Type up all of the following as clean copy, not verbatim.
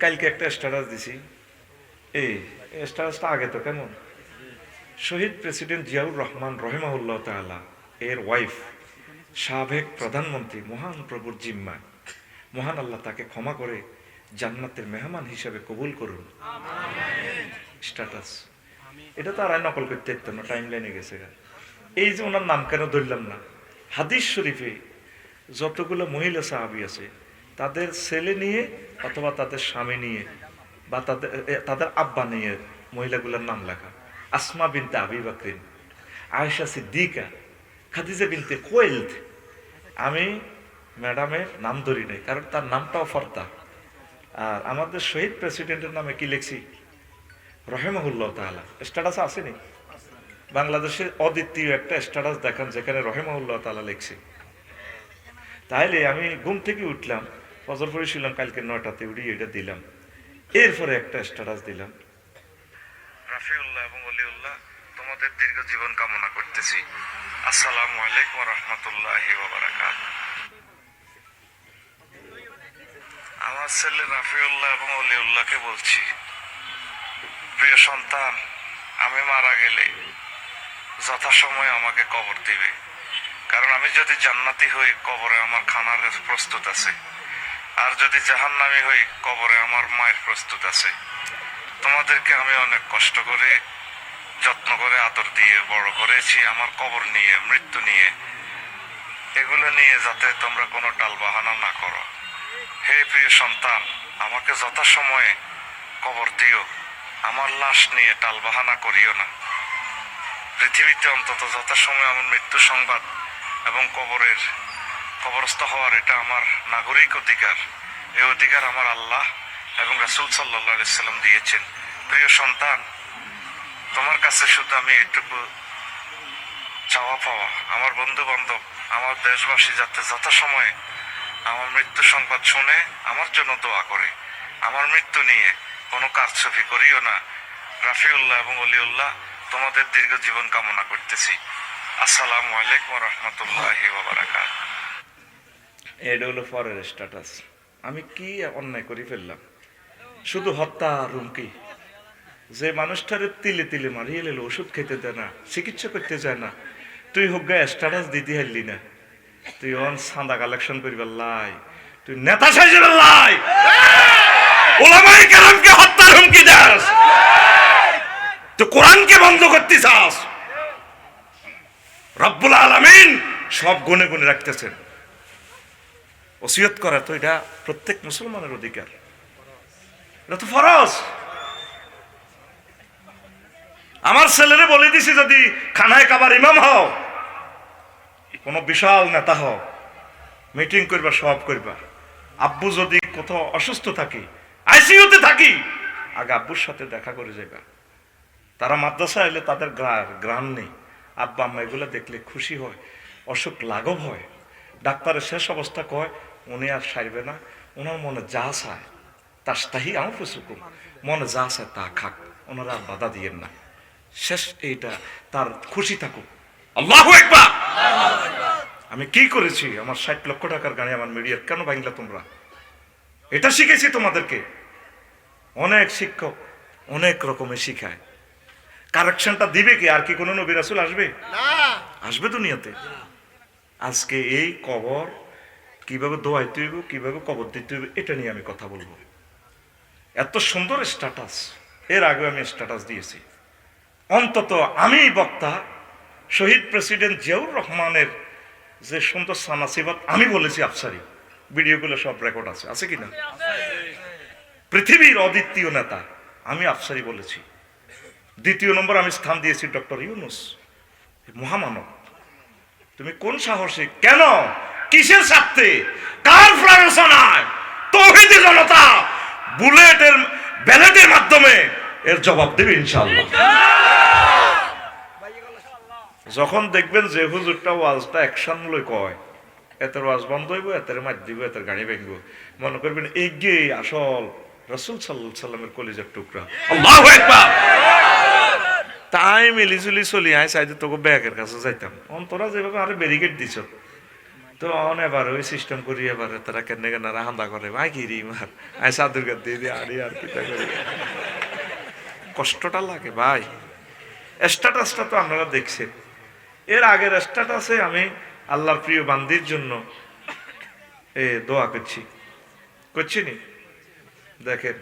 কালকে একটা স্ট্যাটাস দিছি। এই স্ট্যাটাসটা আগে তো কেমন, শহীদ প্রেসিডেন্ট জিয়াউর রহমান রহিমাহুল্লাহ তাআলা এর ওয়াইফ, সাবেক প্রধানমন্ত্রী, মহান প্রভুর জিম্মায়, মহান আল্লাহ তাকে ক্ষমা করে জান্নাতের মেহমান হিসেবে কবুল করুন। স্ট্যাটাস এটা তো আর নকল করতে ইত্যাদি না, টাইম লাইনে গেছে। এই যে ওনার নাম কেন ধরলাম না, হাদিস শরীফে যতগুলো মহিলা সাহাবী আছে তাদের ছেলে নিয়ে অথবা তাদের স্বামী নিয়ে বা তাদের আব্বা নিয়ে মহিলাগুলোর নাম লেখা। আসমা বিনতে আবি বকরিন, আয়েশা সিদ্দিকা, খাদিজা বিনতে খুয়াইলদ। আমি ম্যাডামের নাম ধরি নাই, কারণ তার নামটাও ফর্দা। আর আমাদের শহীদ প্রেসিডেন্টের নামে কি লিখছি, রহিমাহুল্লাহ তাআলা। স্ট্যাটাস আসেনি বাংলাদেশের অদ্বিতীয় একটা স্ট্যাটাস দেখান যেখানে রহিমাহুল্লাহ তাআলা লিখছি। তাইলে আমি ঘুম থেকে উঠলাম, ফজর পড়েছিলাম কালকে 9টাতে, উঠি এটা দিলাম। এরপরে একটা স্ট্যাটাস দিলাম, রাফিউল্লাহ এবং অলিউল্লাহ তোমাদের দীর্ঘ জীবন কামনা করতেছি, আসসালামু আলাইকুম ওয়া রাহমাতুল্লাহি ওয়া বারাকাতুহু। আমার ছেলে রাফিউল্লাহ এবং অলিউল্লাহকে বলছি, প্রিয় সন্তান, আমি মারা গেলে যথাসময়ে আমাকে কবর দিবে, কারণ আমি যদি জান্নাতি হই কবরে আমার খানার প্রস্তুত আছে, আর যদি জাহান্নামী হই কবরে আমার মায়ের প্রস্তুত আছে। তোমাদেরকে আমি অনেক কষ্ট করে যত্ন করে আদর দিয়ে বড় করেছি, আমার কবর নিয়ে, মৃত্যু নিয়ে, এগুলো নিয়ে যাতে তোমরা কোনো টালবাহানা না করো। হে প্রিয় সন্তান, আমাকে যথাসময়ে কবর দিও, আমার লাশ নিয়ে টালবাহানা করিও না। পৃথিবীতে অন্তত যথাসময়ে আমার মৃত্যু সংবাদ এবং কবরস্থ হওয়ার এটা আমার নাগরিক অধিকার। এই অধিকার আমার আল্লাহ এবং রাসূল সাল্লাল্লাহু আলাইহি সাল্লাম দিয়েছেন। প্রিয় সন্তান, তোমার কাছে শুধু আমি এইটুকু চাওয়া পাওয়া, আমার বন্ধু বান্ধব, আমার দেশবাসী যাতে যথাসময়ে আমার মৃত্যু সংবাদ শুনে আমার জন্য দোয়া করে। আমার মৃত্যু নিয়ে কোনো কারচুপি করিও না। রাফিউল্লাহ এবং অলিউল্লাহ তোমাদের দীর্ঘ জীবন কামনা করতেছি, আসসালামু আলাইকুম ওয়া রাহমাতুল্লাহি ওয়া বারাকাতুহু। এটা হলো পরের স্ট্যাটাস। আমি কি অন্যায় করে ফেললাম, শুধু হত্যা রুমকি। যে মানুষটারে তিলে তিলে মারিয়ে এলো, ওষুধ খেতে দেয় না, চিকিৎসা করতে চায় না, তুই হোক গায়ে স্ট্যাটাস দিতে হারলি না, তুই অন চাঁদা কালেকশন করিবার লাই, তুই নেতা সাজিবার লাই, ওলামায়ে কেরামকে হত্যার হুমকি দাস, তুই কোরআনকে বন্ধ করতে চাস। রব্বুল আলামিন সব গুনে গুনে রাখতেছেন। ওসিয়ত করা তো এটা প্রত্যেক মুসলমানের অধিকার, এটা তো ফরজ। আমার ছেলেরে বলে দিছি, যদি খানায় কাবার ইমাম হও, কোন বিশাল নেতা হও, মিটিং করবা, সব করবা, আব্বু যদি কোথাও অসুস্থ থাকি, আইসিইউতে থাকি, আগে আব্বুর সাথে দেখা করে যাইবা। তারা মাদ্রাসা এলে তাদের গ্রাম নেই, আব্বা আম্মা এগুলো দেখলে খুশি হয়, অসুখ লাঘব হয়। ডাক্তারের শেষ অবস্থা কয় উনি আর সারবে না, ওনার মনে যা চায় তাস্তাহি আনফুসুকুম, মনে যা চায় তা খাক, ওনারা আর বাধা দিয়েন না, শেষ এইটা, তার খুশি থাকুক। আল্লাহু আকবার। আমি কি করেছি, আমার 60 লক্ষ টাকার গাড়ি আমার মিডিয়ার কেন ভাঙলা তোমরা? এটা শিখেছি তোমাদেরকে। অনেক শিক্ষক অনেক রকমের শিখায়, কারেকশনটা দিবে কি? আর কি কোনো নবী রাসূল আসবে? আসবে দুনিয়াতে? আজকে এই কবর কিভাবে দোয়াইতে হইব, কিভাবে কবর দিতে হইব, এটা নিয়ে আমি কথা বলবো। এত সুন্দর স্ট্যাটাস এর আগে আমি স্ট্যাটাস দিয়েছি। অন্তত আমি বক্তা, শহীদ প্রেসিডেন্ট জিয়াউর রহমানের যে সুন্দর সানাসিবাত আমি বলেছি আফসারি, ভিডিওগুলো সব রেকর্ড আছে, আছে কিনা? পৃথিবীর অদ্বিতীয় নেতা আমি আফসারি বলেছি। দ্বিতীয় নম্বর আমি স্থান দিয়েছি ডক্টর ইউনূস, মহামানব। তুমি কোন সাহসে, কেন, কিসের স্বার্থে, কার প্ররোচনায় তৌহিদি জনতা ব্যালটের মাধ্যমে এর জবাব দেবে ইনশাআল্লাহ। যখন দেখবেন যে হুজুরটা ওয়াজটা অ্যাকশন লই কয়, এতের ওয়াজ বন্ধ হইব, এতের মার দিব, এতের গাড়ি ভাঙবো, মনে করবেন এগিয়ে আসল রাসূল সাল্লাল্লাহু আলাইহি সাল্লামের কলিজার টুকরা। আল্লাহু আকবার। তাই মিলিজুলি চলি আয় চাইতে তোকে ব্যাগের কাছে যাইতাম, অন্তরা যেভাবে আরে ব্যারিকেড দিছ, তো এবার ওই সিস্টেম করি, এবারে তারা কেন কেন হান্দা করে ভাই কি রি মার আই সাদুর গাদ দিয়ে দিয়ে আড়ি আর কিটা করি। কষ্টটা লাগে ভাই। স্ট্যাটাসটা তো আপনারা দেখছেন, এর আগের স্ট্যাটাসে আমি আল্লাহর প্রিয় বান্দির জন্য দোয়া করছি নি। দেখেন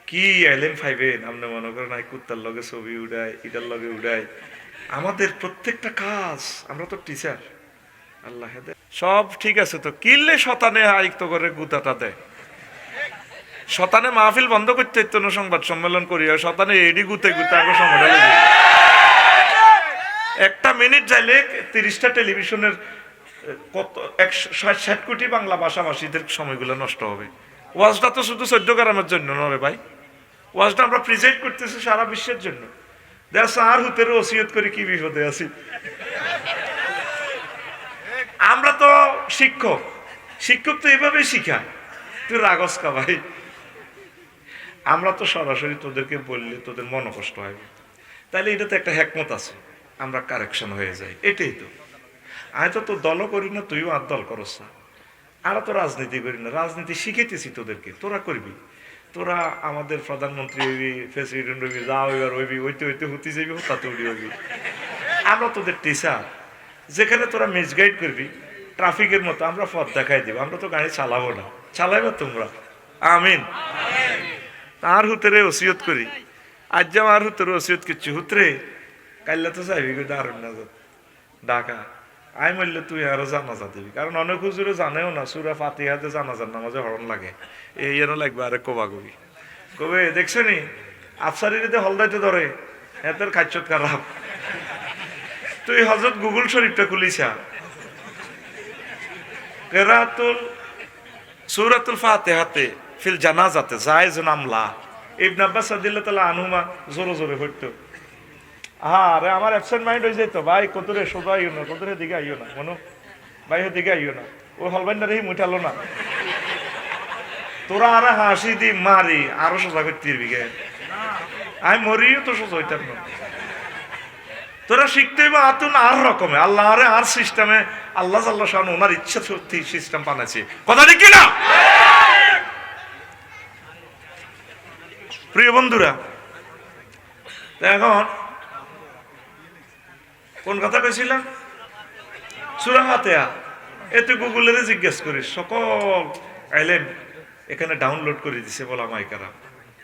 কি এলেন ফাইবেন, আপনি মনে করেন কুত্তার লগে ছবি উড়ায়, ইটার লগে উড়ায়। আমাদের প্রত্যেকটা কাজ, আমরা তো টিচার, আল্লাহ সব ঠিক আছে তো কিনলে শতানে আয়ুক্ত করে গুতাটা দেয়। শতানে মাহফিল বন্ধ করতে হইতো না, সংবাদ সম্মেলন করিয়া শতানে এডি গুতে গুতে আগে সময় একটা মিনিট যাইলে 30টা টেলিভিশনের কত 160 কোটি বাংলা ভাষাভাষীদের সময়গুলো নষ্ট হবে। ওয়াজটা তো শুধু 14 গ্রামের জন্য নয় ভাই, ওয়াজটা আমরা প্রেজেন্ট করতেছি সারা বিশ্বের জন্য। দেখ আর হুতের ওসিয়ত করে কি বিপদে আছি। আমরা তো শিক্ষক তো এভাবেই শিখায়, তুই রাগস কা ভাই। আমরা তো সরাসরি তোদেরকে বললে তোদের মন কষ্ট হয়, তাইলে এটা তো একটা হ্যাকমত আছে, আমরা কারেকশন হয়ে যাই। এটাই তো আমি তো দলও করি না, তুইও আর দল করস না। আমরা তো রাজনীতি করি না, রাজনীতি শিখাইতেছি তোদেরকে, তোরা করবি। তোরা আমাদের প্রধানমন্ত্রী হইবি, প্রেসিডেন্ট হইবি, যা হইবার হইবি, হইতে হইতে হতে যাবি, হতাতে উড়ি হইবি। আমরা তোদের টিচার, যেখানে তোরা মিসগাইড করবি ট্রাফিকের মতো আমরা পথ দেখাই দিব। আমরা তো গাড়ি চালাবো না, চালাইবা তোমরা। আমিন। আর হুতরে ওসিয়ত করি, আজ যে আর হুতরে ওসিয়ত করছি, হুতরে কাইলে তো চাইবি দারুণ না ঢাকা আই মরলে তুই আরো জানাজা দিবি। কারণ অনেক হুজুরে জানেও না সুরা ফাতিহাতে জানাজার নামাজে হরণ লাগে, এই যেন লাগবে আরে কোবাগুবি কবে দেখছো নি আফসারিতে হলদাইতে ধরে এদের খাচ্ছত খারাপ। তুই হজরত গুগল শরীফটা খুলিছা, কেরাতুল সূরাতুল ফাতিহাতে ফিল জানাজাতে জায়েজ নামলা ইবনে আব্বাস রাদিয়াল্লাহু তাআলা আনহুমা জোরে জোরে পড়তো। আরে আমার অ্যাবসেন্ট মাইন্ড হয়ে যেত, ভাই কতরে সোজা আইও না, কতরে দিকে আইও না, মনো ভাই দিকে আইও না, ও হলবাইন্ডারে মুঠালো না, তোরা আরে হাসি দি মারি আরো সোজা করতে দিবি গে, আমি মরিও তো সোজা হইতাম না। তোরা শিখতে হইব আতুন আর রকমে, আল্লাহ আরে আর সিস্টেমে, আল্লাহ আল্লাহ শান ওনার ইচ্ছা সত্যি সিস্টেম বানাইছে, কথা ঠিক না? প্রিয় বন্ধুরা, এখন কোন কথা কইছিলাম? সূরা ফাতিহা। এতে গুগলের জিজ্ঞেস করিস, সকল আইলেম এখানে ডাউনলোড করে দিছে বলা মাইকারা।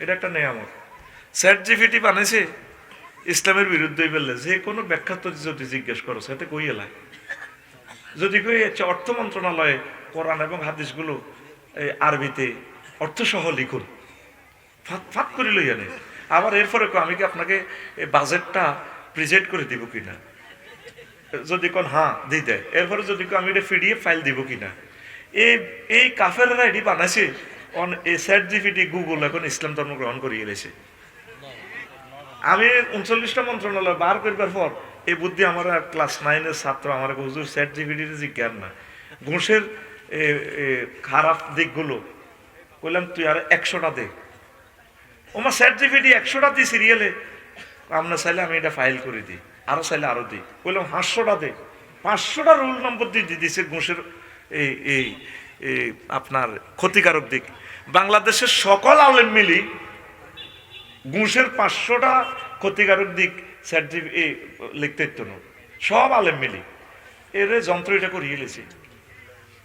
এটা একটা নিয়ামত। চ্যাট জিপিটি বানাইছে ইসলামের বিরুদ্ধে বললে যে কোনো ব্যাখ্যা তো যদি জিজ্ঞেস করো সেটা কই এলাই, যদি কই অর্থ মন্ত্রণালয়ে কোরআন এবং হাদিসগুলো আরবিতে অর্থসহ লিখুন, ফাত করে লইয়া নেই। আবার এরপরে আমি কি আপনাকে এই বাজেটটা প্রেজেন্ট করে দিব কিনা, যদি কোন হ্যাঁ দিয়ে দেয়, এরপরে যদি আমি এটা পিডিএফ ফাইল দিব কিনা। এই কাফেররা এটি বানাইছে এই চ্যাট জিপিটি গুগল এখন ইসলাম ধর্ম গ্রহণ করিয়ে এলেছে। আমি 39টা মন্ত্রণালয় বার করবার পর এই বুদ্ধি আমার ক্লাস 9-এর ছাত্র আমার হুজুর চ্যাট জিপিটিতে জিজ্ঞান না ঘুষের খারাপ দিকগুলো বললাম তুই আর 100টা দে। আমার চ্যাট জিপিটি 100টা দিই সিরিয়ালে, আপনার চাইলে আমি এটা ফাইল করে দিই, আরো চাইলে আরো দিই। বললাম 500টা দে, 500টা রোল নম্বর দিয়ে দিয়েছে ঘুষের এই আপনার ক্ষতিকারক দিক। বাংলাদেশের সকল আলেম মিলি ঘুষের 500টা ক্ষতিকারক দিক চ্যাট জিপিটি লিখতে হতো না, সব আলেম মিলি এর যন্ত্র এটা করিয়ে এলেছি।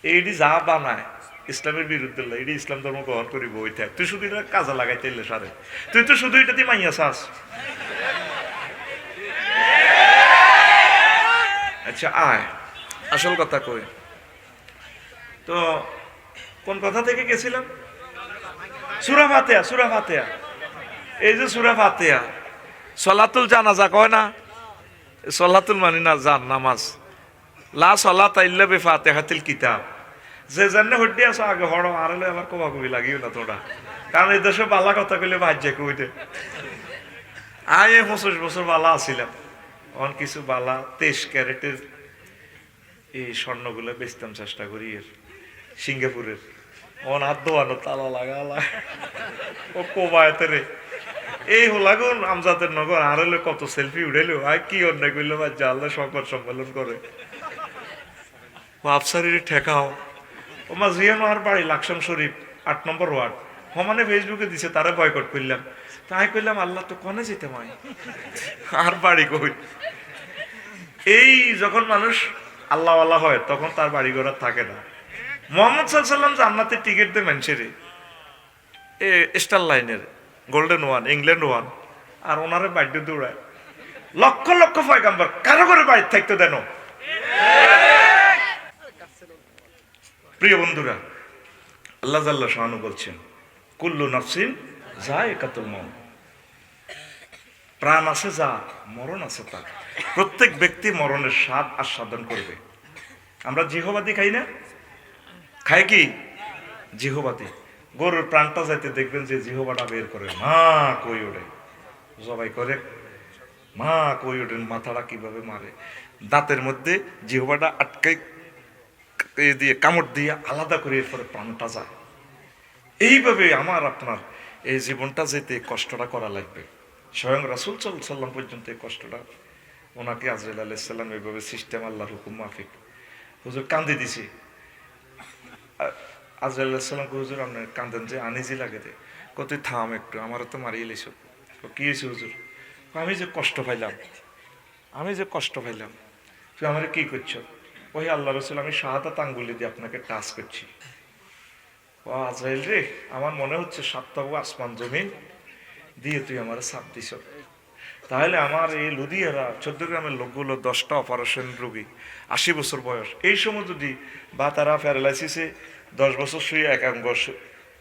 এইটি যা বানায় ইসলামের বিরুদ্ধে, এটি ইসলাম ধর্ম গ্রহণ করিব ওই থাক, তুই শুধু এটা কাজে লাগাইতে এলে সারে, তুই তো শুধু এটা দিয়ে মাইয়া চাস। আচ্ছা আয় আসল কথা কই, তো কোন কথা থেকে গেছিলাম? সূরা ফাতিহা। সূরা ফাতিহা, এই যে সূরা ফাতিহা সলাতুল জানাজা কয় না, সলাতুল মানে না জান নামাজ, লা সলাতা ইল্লা বিফাতিহাতিল কিতাব। যে জানে হড্ডি আছে আগে হড় আরলে আবার কবাকবি লাগিও না তোরা, কারণ এই দেশে বালা কথা কইলে ভাজ্যে কইতে। আয় 25 বছর বালা আছিলাম, অন কিছু বালা 23 ক্যারেটের এই স্বর্ণগুলো বেচতাম চেষ্টা করি এর সিঙ্গাপুরের। অন হাত দোয়ানো তালা লাগালা ও কোবায়তে রে এই হলাগুন আমজাদের নগর আরলে কত সেলফি উড়েলো, আর কি অন্যায় করলো বা জানলে সংবাদ সম্মেলন করে। ও আফসারির ঠেকাও। ও মা জিয়া মার বাড়ি লাকসাম শরীফ ৮ নম্বর ওয়ার্ড। হমানে ফেসবুকে দিছে, তারা বয়কট করলাম। তাই কইলাম আল্লাহ তো কনে যেতে মাই, আর বাড়ি কই। এই যখন মানুষ আল্লাহওয়ালা হয় তখন তার বাড়ি ঘর আর থাকে না। মোহাম্মদ সাল্লাম জান্নাতের টিকিট দিয়ে মানুষের স্টার লাইনের গোল্ডেন ওয়ান, ইংল্যান্ড ওয়ান, আর ওনারে বাড়িতে দৌড়ায়। লক্ষ লক্ষ পয়গাম্বর কারো করে বাড়ি থাকতে দেন। প্রিয় বন্ধুরা, আল্লাহ জাল্লা শানু বলছেন কুল্লু নাফসিন যায়কাতুল মাউত, প্রাণ আছে যা, মরণ আছে তা। প্রত্যেক ব্যক্তি মরণের স্বাদ আস্বাদন করবে। আমরা জিহবাদি খাই না? খায় কি? জিহবাদি। গরুর প্রাণটা যাইতে দেখবেন যে জিহবাটা বের করে মা কই ওঠে, জবাই করে মা কই ওঠে, মাথাটা কিভাবে মারে, দাঁতের মধ্যে জিহবাটা আটকে দিয়ে কামড় দিয়ে আলাদা করে এরপরে প্রাণটা যায়। এইভাবে আমার আপনার এই জীবনটা যেতে কষ্টটা করা লাগবে। স্বয়ং রাসূল সাল্লাল্লাহু আলাইহি ওয়াসাল্লাম পর্যন্ত এই কষ্টটা, ওনাকে আজরাইল আলাইহিস সালাম এইভাবে সিস্টেম আল্লাহর হুকুম মাফিক হুজুর কান্দি দিছি। আজরাইল আলাইহিস সালাম কে হুজুর আপনার কান্দেন যে আনিজি লাগে দে, কত থাম একটু, আমারও তো মারিয়ে লিস। কি হয়েছে হুজুর? আমি যে কষ্ট পাইলাম, আমি যে কষ্ট পাইলাম, তুই আমার কি করছো? ওই আল্লাহ রসুল আমি শাহাদাত আঙ্গুলি দিয়ে আপনাকে টাচ করছি। ও আজরাইল রে, আমার মনে হচ্ছে সাতটাও আসমান জমিন দিয়ে তুই আমার চাপ দিছ। তাহলে আমার এই লুধিয়ারা 14 গ্রামের লোকগুলো 10টা অপারেশন রোগী, 80 বছর বয়স, এই সময় যদি বা তারা প্যারালাইসিসে 10 বছর শুয়ে এক অঙ্গ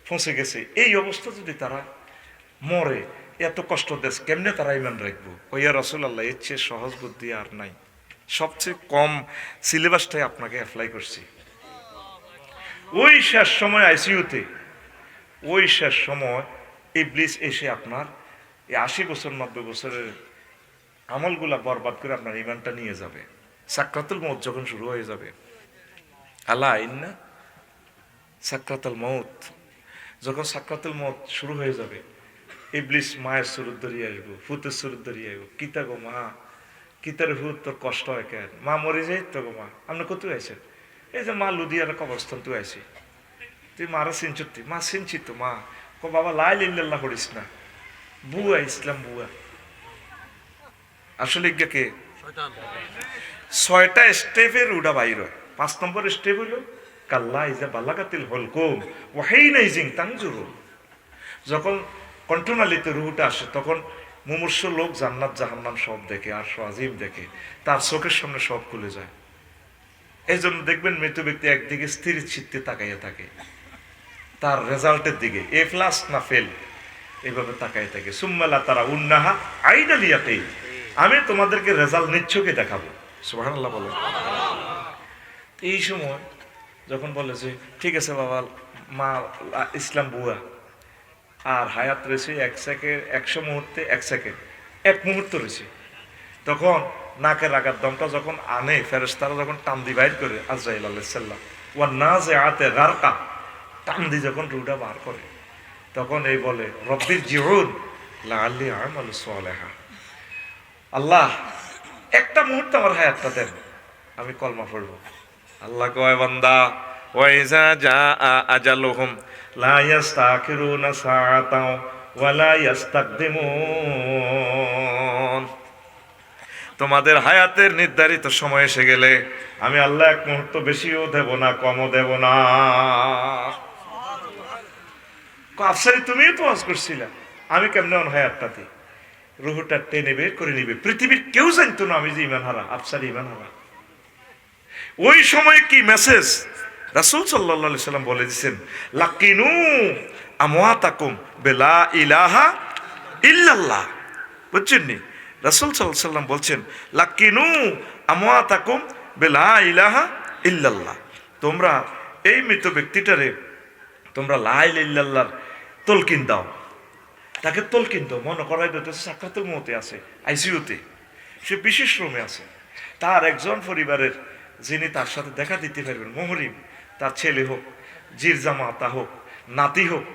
ফসে গেছে, এই অবস্থা যদি তারা মরে, এত কষ্ট দেশ কেমনে তারা ইমান রাখবো? ওইয়া রাসূলুল্লাহ, এর চেয়ে সহজ বুদ্ধি আর নাই। সবচেয়ে কম সিলেবাসটাই আপনাকে অ্যাপ্লাই করছি। ওই শেষ সময় আইসিইউতে, ওই শেষ সময় ইবলিস এসে আপনার এই 80 বছর 90 বছরের আমলগুলা বরবাদ করে আপনার ইমানটা নিয়ে যাবে। সাকরাতুল মউত যখন শুরু হয়ে যাবে, আলা ইন্না সাকরাতুল মউত, যখন সাকরাতুল মউত শুরু হয়ে যাবে, ইবলিস মায়ের সুরত ধরিয়ে আসবো, ফুতের সুরত ধরিয়ে আসবো। কিতা গো মা, কিতার ফুত, তোর কষ্ট হয় কেন? মা মরে যাই তো গো মা, আপনি কত আইছেন? এই যে মা লুধিয়ানা কবরস্থান তুই আইছি, তুই মারা চিনছ? তুই মা চিনছি তো মা। কো বাবা লা ইলাহা ইল্লাল্লাহ করিস না, বুয়া ইসলাম বুয়া। আসলে কে? 6টা স্টেপের উডা বাইর হয়। 5 নম্বর স্টেপ হইল কাল্লা ইজা বালাগাতিল হুলকুম ওয়া হিনা ইজিন তানজুরু। যখন কণ্ঠনালীতে রুহটা আসে তখন মুমূর্ষ লোক জান্নাত জাহান্নাম সব দেখে, আর আজিম দেখে, তার চোখের সামনে সব খুলে যায়। এই জন্য দেখবেন মৃত ব্যক্তি একদিকে স্থির চিত্তে তাকাইয়া থাকে, তার রেজাল্টের দিকে, এ প্লাস না ফেল, এইভাবে তাকাই থাকে। সুম্মালা তারা উন্নাহা আইনালিয়াতে, আমি তোমাদেরকে রেজাল্ট নিচ্ছকে দেখাবো। সুবহানাল্লাহ বলেন। এই সময় যখন বলে যে ঠিক আছে বাবা, মা ইসলাম বুয়া, আর হায়াত রয়েছে 1 সেকেন্ড, 100 মুহূর্তে 1 সেকেন্ড, 1 মুহূর্ত রয়েছে, তখন নাকের আগার দমটা যখন আনে ফেরেশতারা, যখন টান দি বাইর করে আজরাইল আলাইহিস সালাম, ওয়া নাজিআতে গারকা, টান দি যখন রুহটা বার করে, তখন এই বলে রব্বির জিউন লাআল্লি আমালু সালিহা, আল্লাহ একটা মুহূর্ত আমার হায়াতটা দেন, আমি কলমা পড়ব। আল্লাহ কয় বান্দা ওয়া ইজা জাআ আজালুহুম লা ইস্তাখিরুনা সাআতাও ওয়া লা ইস্তাকদিমুন। তোমাদের হায়াতের নির্ধারিত সময় এসে গেলে আমি আল্লাহ 1 মুহূর্ত বেশিও দেব না, কমও দেব না। আফসারি তুমিও তো ওয়াজ করছিলা, আমি কেমনে হায়াতটা দিই? রুহটা টেনে বের করে নিবে। পৃথিবীর কেউ জানতো না আমি যে ইমান হারা, আফসারি ইমান হারা। ওই সময় কি মেসেজ রাসূল সাল্লাল্লাহু আলাইহি সাল্লাম বলে দিয়েছেন, লাকিনু আমওয়াতাকুম বিলা ইলাহা ইল্লাল্লাহ। বুঝছেন নি? রাসূল সাল্লাল্লাহু আলাইহি সাল্লাম বলছেন লাকিনু আমওয়াতাকুম বিলা ইলাহা ইল্লাল্লাহ, তোমরা এই মৃত ব্যক্তিটারে তোমরা লা ইলাহা ইল্লাল্লাহর তলকিন দাও, তাকে তলকিন দাও। মনে করাই দিতে সাকরাতুল মউতে আছে, আইসিইউতে, সে বিশেষ রুমে আছে। তার একজন পরিবারের যিনি তার সাথে দেখা দিতে পারবেন, মুহরিম, তার ছেলে হোক, জিরজামাতা হোক, নাতি হোক,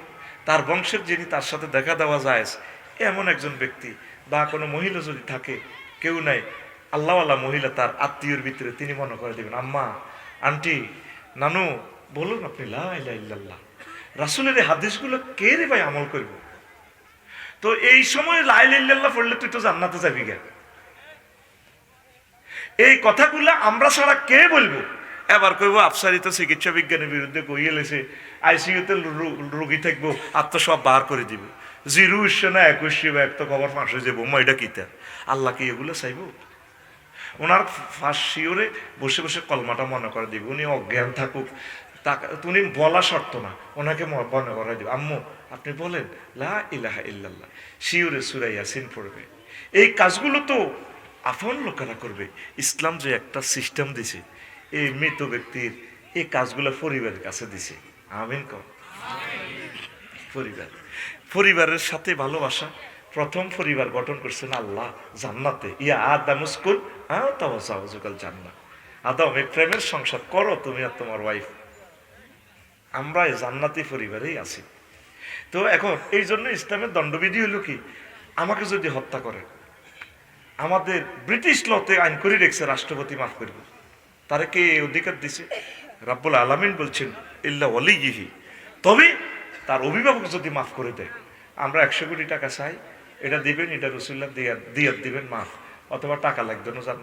তার বংশের যিনি তার সাথে দেখা দেওয়া যায়, এমন একজন ব্যক্তি বা কোনো মহিলা যদি থাকে, কেউ নাই, আল্লাহওয়ালা মহিলা তার আত্মীয়র ভিতরে, তিনি মনে করে দেবেন আম্মা আন্টি, নানু, বলুন আপনি লা ইলাহা ইল্লাল্লাহ। রাসূলের এই হাদিসগুলো কে রে ভাই আমল করব? তো এই সময় লা ইলাহা ইল্লাল্লাহ পড়লে তুই তো জান্নাতে যাবি গা। এই কথাগুলো আমরা ছাড়া কে বলবো? এবার কইব আফসারি তো চিকিৎসা বিজ্ঞানের বিরুদ্ধে কইয়ে লেছে, আইসিইউতে রোগী থাকবো আর তো সব বার করে দিব, 0 না 21 বা এক তো খবর ফাঁস হয়ে যাবো, এটা কিতা? আল্লাহ কি এগুলো চাইব? ওনার ফাঁস শিওরে বসে বসে কলমাটা মনে করে দিব, উনি অজ্ঞান থাকুক, উনি বলা শর্ত না, ওনাকে মনে করাই দিব, আম্মু আপনি বলেন লা ইলাহা ইল্লাল্লাহ, শিওরে সূরা ইয়াসিন পড়বে। এই কাজগুলো তো আফন লোকেরা করবে। ইসলাম যে একটা সিস্টেম দিছে, এই মৃত ব্যক্তির এই কাজগুলো পরিবারের কাছে দিছে। আমিন কর। পরিবারের সাথে ভালোবাসা। প্রথম পরিবার গঠন করছেন আল্লাহ জান্নাতে, ইয়া আদামুসকুন তাওয়াজাউজুকাল জান্নাত। আদম, এই প্রেমের সংসার করো তুমি আর তোমার ওয়াইফ। আমরা এই জান্নাতি পরিবারেই আছি। তো এখন এই জন্য ইসলামের দণ্ডবিধি হলো কি, আমাকে যদি হত্যা করে, আমাদের ব্রিটিশ লতে আইন করে রেখেছে রাষ্ট্রপতি মাফ করবে। তারা কে অধিকার দিছে? রাব্বুল আলামিন বলছেন ইল্লা ওয়ালিয়িহি, তবে তার অভিভাবক যদি মাফ করে দেয়। আমরা 100 কোটি টাকা চাই, এটা দিবেন, এটা রাসূলুল্লাহ দিয়াত দিবেন মাফ, অথবা টাকা লাগবে না, যার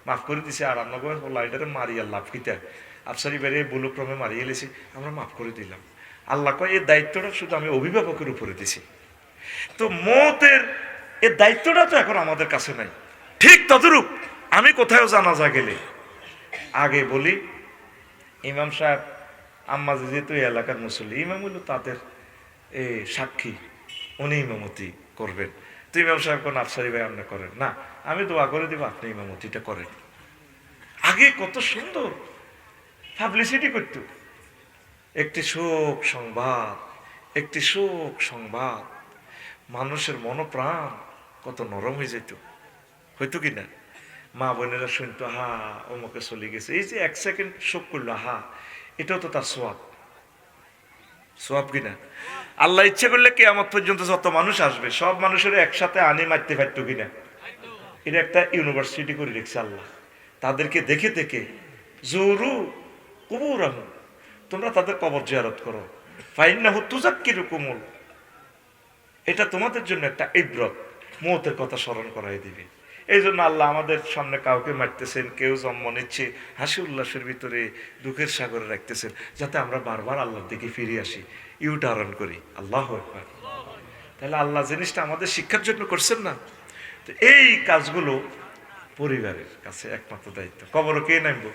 মাফ করে দিছে। আর আমরা বললাম এটারে মারিয়া লাভ কিতা, আফসারি বেড়ে বুলক্রমে মারিয়ে এলেছি, আমরা মাফ করে দিলাম। আল্লাহ কয় এই দায়িত্বটা শুধু আমি অভিভাবকের উপরে দিছি। তো মওতের এই দায়িত্বটা তো এখন আমাদের কাছে নাই। ঠিক তদরূপ আমি কোথাও জানাজা গেলে আগে বলি ইমাম সাহেব, আম্মা যেহেতু এই এলাকার মুসল্লি, ইমাম হলো তাদের সাক্ষী, উনি ইমামতি করবেন। তো ইমাম সাহেব কোন আফসারি ভাই আপনি করেন না, আমি দোয়া করে দিব আপনি ইমামতিটা করেন। আগে কত সুন্দর পাবলিসিটি করতো। একটি শোক সংবাদ, একটি শোক সংবাদ, মানুষের মনোপ্রাণ কত নরম হয়ে যেত, হইতো কিনা? মা বোনেরা শুনতো, হা অমুকে চলে গেছে, এই যে 1 সেকেন্ড শোক করলো, হা এটাও তো তার সোয়াব কিনা? আল্লাহ ইচ্ছে করলে কিয়ামত পর্যন্ত যত মানুষ আসবে সব মানুষের একসাথে আনি মারতে পারতো কিনা? এটা একটা ইউনিভার্সিটি করে রেখেছে আল্লাহ। তাদেরকে দেখে দেখে জোরু কুবুরাহু, তোমরা তাদের কবর জিয়ারত করো, ফাইন্নাহু তুযাক্কিরুকুমুল, এটা তোমাদের জন্য একটা ইবরত, মওতের কথা স্মরণ করাই দিবে। এই জন্য আল্লাহ আমাদের সামনে কাউকে মারতেছেন, কেউ জন্ম নিচ্ছে, হাসি উল্লাসের ভিতরে দুঃখের সাগরে রাখতেছেন, যাতে আমরা বারবার আল্লাহর দিকে ফিরে আসি, ইউটার্ন করি। আল্লাহু আকবার। তাহলে আল্লাহ জিনিসটা আমাদের শিক্ষার জন্য করছেন না? তো এই কাজগুলো পরিবারের কাছে একমাত্র দায়িত্ব। কবর কে নামবো?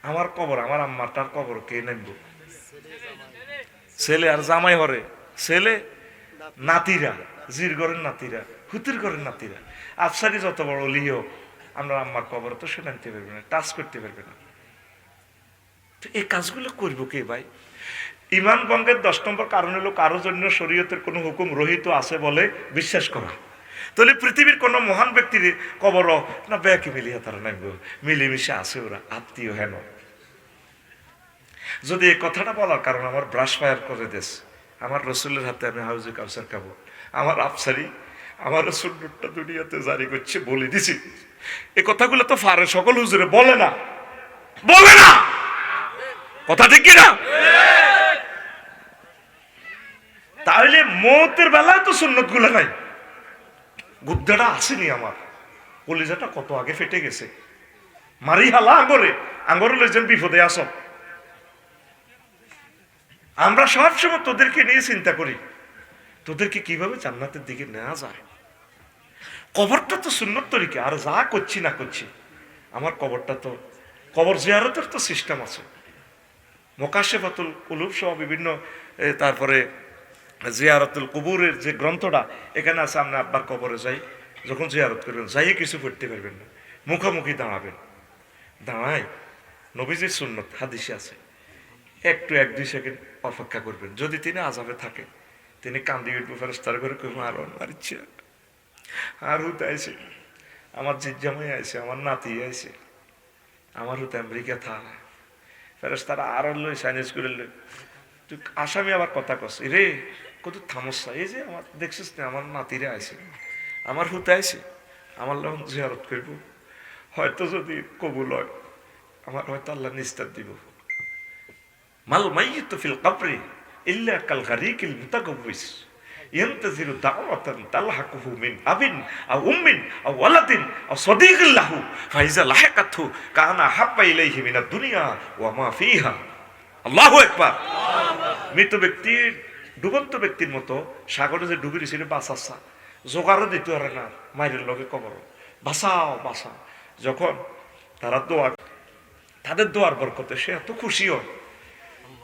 আমার কবর, আমার আম্মাটার কবর কে নামবো? ছেলে আর জামাই হরে, ছেলে নাতিরা, জির ঘরের নাতিরা, হুতির ঘরের নাতিরা। আফসারি যত বড় অলি হোক, আমরা আম্মার কবর তো সে নামতে পারবে না, টাচ করতে পারবে না। তো এই কাজগুলো করবো কে ভাই? ইমান ভঙ্গের 10 নম্বর কারণ হলো কারো জন্য শরীয়তের কোনো হুকুম রহিত আছে বলে বিশ্বাস করা। তাহলে পৃথিবীর কোনো মহান ব্যক্তির কবর না ব্যাকে মিলিয়ে তারা নামবে, মিলেমিশে আছে ওরা, আত্মীয় হেন। যদি এই কথাটা বলার কারণ আমার ব্রাশ ফায়ার করে দেশ, আমার রসুলের হাতে আমি হাউজে কাউসার খাবো, আমার আফসারি আমার সুন্নতটা দুনিয়াতে জারি করছে বলে দিছি। এই কথাগুলো তো ফারে সকল হুজুরে বলে না, বলে না, কথা ঠিক কিনা? তাহলে মওতের বেলায় তো সুন্নত গুলো নাই। গুদ্দাটা আসেনি আমার, কলিজাটা কত আগে ফেটে গেছে, মারি হালা আঙ্গরে, আঙ্গরে লইছেন বিপদে আস। আমরা সবসময় তোদেরকে নিয়ে চিন্তা করি, তোদেরকে কিভাবে জান্নাতের দিকে নেওয়া যায়। কবরটা তো সুন্নত তরিকা, আর যা করছি না করছি, আমার কবরটা তো, কবর জিয়ারতের তো সিস্টেম আছে, মোকাশেফাতুল কুলুব সহ বিভিন্ন, তারপরে জিয়ারতুল কুবুরের যে গ্রন্থটা এখানে আছে। আপনি আব্বার কবরে যাই, যখন জিয়ারত করবেন যাইয়ে কিছু পড়তে পারবেন না, মুখোমুখি দাঁড়াবেন, দাঁড়ায় নবীজির সুন্নত হাদিসে আছে, একটু 1-2 সেকেন্ড অপেক্ষা করবেন। যদি তিনি আযাবে থাকে, তিনি কান্দি উঠবে, ফেরেশতার করে কইবো আর মারিচ্ছে, আর হুতে আইছে, আমার জিজ্জামাই আইছে, আমার নাতি আইছে, আমার হুতে আমেরিকা থা। ফেরেশতারা আর লই সাইনেজ করে লই, তুই আসামি আবার কথা কস রে, কত থামসা, এই যে আমার দেখছিস না আমার নাতিরে আইছে, আমার হুতে আইছে, আমার লোক জিয়ারত করব, হয়তো যদি কবুল হয় আমার হয়তো আল্লাহ নিস্তার দিব। মাল মাইয়িতু ফিল কবরি ইল্লা কাল গারিকিল মুতাকাব্বিস ইয়ান্তাজিরু দাওয়াতান তালহাকুহু মিন আবিন আও উম্মিন আও ওয়ালাদিন আও সাদীকিন লাহু ফাইজা লাহাকাতহু কানা হাব্বা ইলাইহি মিনাদ দুনিয়া ওয়া মা ফিহা। আল্লাহু আকবার। মৃত ব্যক্তির, ডুবন্ত ব্যক্তির মতো সাগরে যে ডুবে দিয়েছিল বাঁচাচ্ছা, জোগাড়ও দিতে পারে না, মায়ের লগে কবর, বাঁচাও বাঁচাও। যখন তারা দোয়া, তাদের দোয়ার বরকতে সে এত খুশি হয়,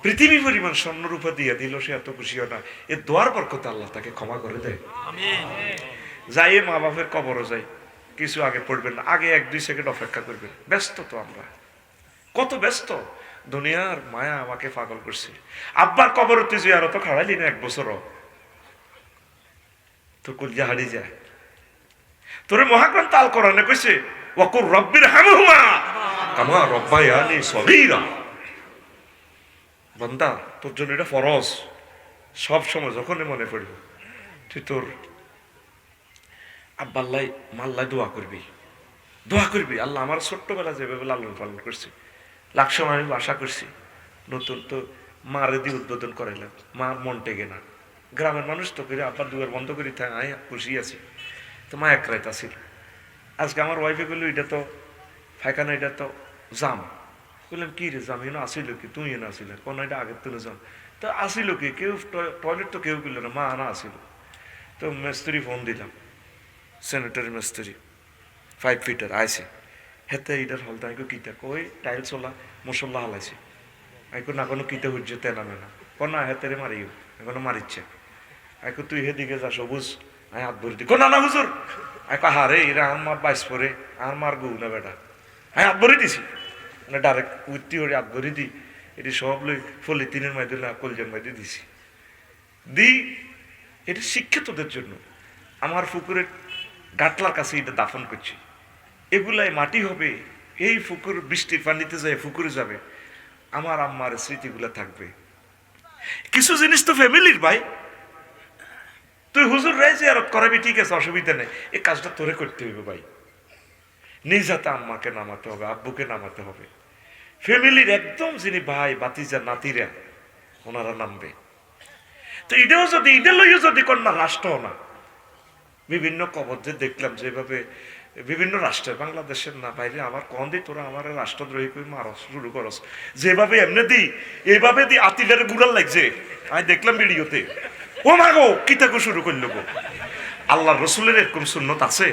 পৃথিবী পরিমাণ স্বর্ণরূপা দিয়ে দিল, সে এত খুশি হয় না, এ দোয়ার বরকতে আল্লাহ তাকে ক্ষমা করে দেয়। যাই মা বাপের কবরও যাই, কিছু আগে পড়বেন না, আগে 1-2 সেকেন্ড অপেক্ষা করবেন। ব্যস্ত তো আমরা, কত ব্যস্ত, দুনিয়ার মায়া আমাকে পাগল করছে। আব্বার কবরতে যে আরো তো খাড়াইলি না 1 বছরও, তোর কলিজা হারিয়ে যায়। তোরে মহাগ্রন্থ আল কোরআনে কইছে ওয়াকুর রব্বির হামহুমা কামা রব্বায়ানি সগীরা। বান্দা, তোর জন্য এটা ফরজ, সব সময় যখনই মনে পড়ব তুই তোর আব্বাল্লাই মাল্লাই দোয়া করবি, দোয়া করবি আল্লাহ আমার ছোট্টবেলা যেভাবে লালন পালন করছি, লাখ সময় আমি আশা করছি, নতুন তো মারে দিয়ে উদ্বোধন করাইলাম, মার মন টেকে না, গ্রামের মানুষ তো করে আব্বার দুয়ার বন্ধ করি থাক, আয় খুশি আছি, তো মা এক রাইত আসিল। আজকে আমার ওয়াইফে বললো এটা তো ফাইখানা, এটা তো জাম। বললাম কি রে জাম, এনে আসিল কি, তুই এনে আসিল কোন, এটা আগের তুলে যাম, তো আসিল কি, কেউ টয়লেট তো কেউ করলো না, মা আনা আসিল। তো মিস্ত্রি ফোন দিলাম, স্যানিটারি মিস্ত্রি 5 ফিটার আইসে, হেতে ইটার হলতা আইকো কিতা কই টাইলস ওলা মশলা হালাইছে, আইকো না কোনো কিতা হচ্ছে তেনা মেনা কোনা হেতেরে মারিও, এখনো মারিচ্ছে, আইকো তুই হেদিকে যা সবুজ, আই হাত ভরি দি কোনা না হুজুর, আইকো হারে এরা আমার 22 পরে আর মার গু না বেটা, আই হাত ভরি দিছি, মানে ডাইরেক্ট উত্তি হরে হাত ভরি দি, এটি সব লই ফলি তিনের মাইদে না কলজের মাইদে দিছি দি। এটা শিক্ষিতদের জন্য আমার পুকুরের গাটলার কাছে এটা দাফন করছি, এগুলাই মাটি হবে, এই পুকুর বৃষ্টির পানিতে যায় পুকুরে যাবে, আমার আম্মার স্মৃতিগুলো থাকবে। কিছু জিনিস তো ফ্যামিলির ভাই, তুই হুজুর রাই জিয়ারত করাবি ঠিক আছে, অসুবিধা নেই, এই কাজটা তোরে করতে হবে ভাই, নিজ হাতে আম্মাকে নামাতে হবে, আব্বুকে নামাতে হবে, ফ্যামিলির একদম যিনি ভাই বাতিজা নাতিরা ওনারা নামবে। তো এটাও যদি এটা লইও যদি কন্যা রাষ্ট্র না, বিভিন্ন কবর যে দেখলাম যেভাবে বিভিন্ন রাষ্ট্রের, বাংলাদেশের না বাইরে, আমার কন দি তোরা আমার রাষ্ট্রদ্রোহী করে মারস শুরু করস, যেভাবে এমনি দি এইভাবে দি আতিলের গুড়াল লাগছে, আমি দেখলাম ভিডিওতে, ও মাগো কিতাকো শুরু করলো গো। আল্লাহ রসুলের এরকম সুন্নত আছে?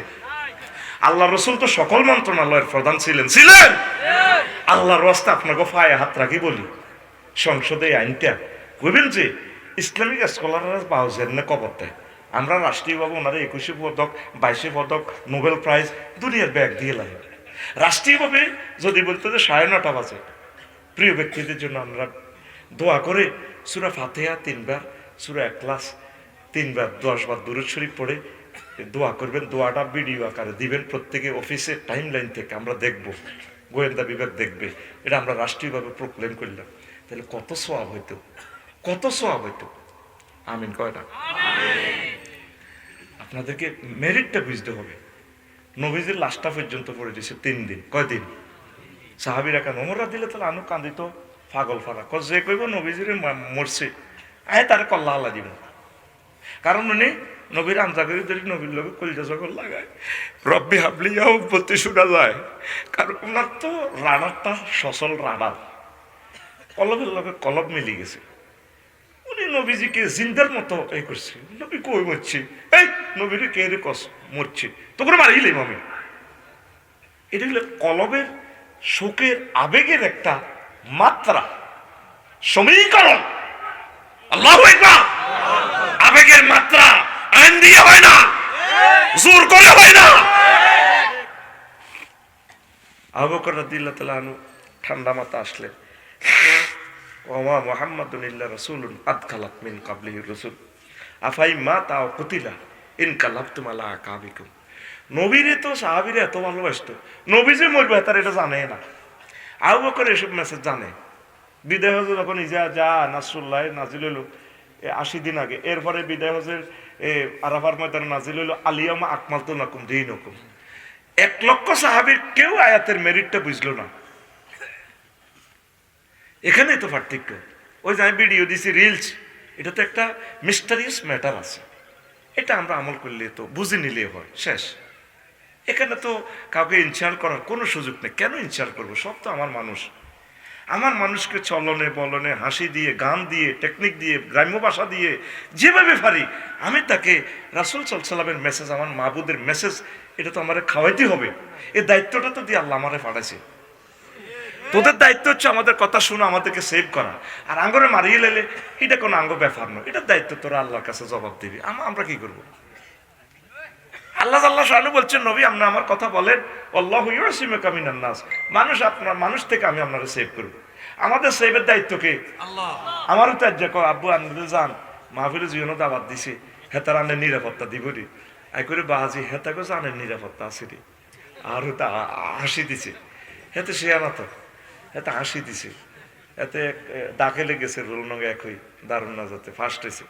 আল্লাহ রসুল তো সকল মন্ত্রণালয়ের প্রধান ছিলেন, ছিলেন। আল্লাহর রাস্তা আপনাকে ফায়ে হাত রাখি বলি, সংসদে আইনটা কইবেন যে ইসলামিক স্কলাররা পাওয়া না কবর দেয়, আমরা রাষ্ট্রীয়ভাবে ওনারা 21 পদক 22 পদক নোবেল প্রাইজ দুনিয়ার ব্যাগ দিয়ে লাগে। রাষ্ট্রীয়ভাবে যদি বলতে যে 9:30 বাজে, প্রিয় ব্যক্তিদের জন্য আমরা দোয়া করে সূরা ফাতিহা 3 বার, সূরা ইখলাস 3 বার, 10 বার দুরূদ শরীফ পড়ে দোয়া করবেন। দোয়াটা ভিডিও আকারে দিবেন প্রত্যেকে, অফিসের টাইম লাইন থেকে আমরা দেখব, গোয়েন্দা বিভাগ দেখবে, এটা আমরা রাষ্ট্রীয়ভাবে প্রক্লেম করলাম, তাহলে কত সওয়াব হইতো, কত সওয়াব হইতো। আমিন কয় না? আপনাদেরকে মেরিটটা বুঝতে হবে। নবীজির লাশটা পর্যন্ত পড়ে দিয়েছে 3 দিন, কয়দিন? সাহাবীরা কেন ওমররা দিলে তাহলে আনু কান্দিত পাগল ফারা, যে কইব নবীজির মরছে আয় তার কল্লা আল্লাহ দিব, কারণ উনি নবীর আমজাগরি ধরি নবীর লোক কলিজা যখন লাগায় রব্বি হাবলিয়াও বলতে শোনা যায়, কারণ ওনার তো রানারটা সচল রানার, কলবের লোকে কলব মিলিয়ে গেছে, উনি নবীজিকে জিন্দার মতো এই করছে, নবী কই মরছে, এই নবীরে কে রে কস মরছে, তো করে মারিলেই আমি। এটা হলো কলবের শোকের আবেগের একটা মাত্রা, সমীকরণ। আল্লাহু আকবার। আবেগের মাত্রা আইন দিয়ে হয় না, জোর করে হয় না। আবু বকর রাদিয়াল্লাহু তাআলা আনহু ঠান্ডা মাথা আসলেন, ওয়া মুহাম্মাদুন ইল্লা রাসূলুন আদখালাত মিন ক্বাবলিহি রাসূল আফাই মা তাও কুতিলা ইনকালাবতুম আলা আকাবিকুম। নবীরে তো সাহাবীরা এত ভালোবাসতো, নবী যে মরবে তার এটা জানে না। আবু বকর এসব মেসেজ জানে, বিদায় হজে যখন ইজা যা নাসরুল্লাহ নাজিল হইল 80 দিন আগে, এরপরে বিদায় হজের আরাফার ময়দানে নাজিল হইল আলিয়ামা আকমালতু লাকুম দীনাকুম। 1 লক্ষ সাহাবীর কেউ আয়াতের মেরিটটা বুঝলো না, এখানেই তো পার্থক্য। ওই যে আমি ভিডিও দিছি রিলস, এটা তো একটা মিস্টারিয়াস ম্যাটার আছে, এটা আমরা আমল করলে তো বুঝে নিলে হয়, শেষ। এখানে তো কাউকে ইনসাল্ট করার কোনো সুযোগ নেই। কেন ইনসাল্ট করবো? সব তো আমার মানুষ। আমার মানুষকে চলনে বলনে হাসি দিয়ে, গান দিয়ে, টেকনিক দিয়ে, গ্রাম্য ভাষা দিয়ে, যেভাবে পারি আমি তাকে রাসূল সাল্লাল্লাহু আলাইহি ওয়াসাল্লামের মেসেজ, আমার মাহবুদের মেসেজ, এটা তো আমার খাওয়াইতে হবে। এই দায়িত্বটা তো দিয়ে আল্লাহ আমারে পাঠাইছে। তোদের দায়িত্ব হচ্ছে আমাদের কথা শুনে আমাদেরকে সেভ করা, আর আঙ্গরে মারিয়ে লেলে এটা কোনো আঙ্গ ব্যাপার নয়, এটার দায়িত্ব তোরা আল্লাহর কাছে জবাব দিবি। আমরা কি করব? আল্লাহ শানু বলছেন, নবী আপনি আমার কথা বলেন, আল্লাহু ইয়াসিমুকা মিনান নাস, মানুষ থেকে আমি আপনাকে সেভ করব। আমাদের সেভের দায়িত্ব কে? আল্লাহ। আমারও তো আজ্ঞা কর, আব্বু আনলে যান মাহফিলে জীবনে দাওয়াত দিছে, হেতার আনের নিরাপত্তা দিব রে, আই করে বাহাজি হেতাকে জানের নিরাপত্তা আছে রে, আর তা হাসি দিছে, হেতে সে আনা তো এতে হাসি দিছে, এতে দাখিলে গেছে রোল নং 1 দারুণ না যাতে ফার্স্ট হয়েছে।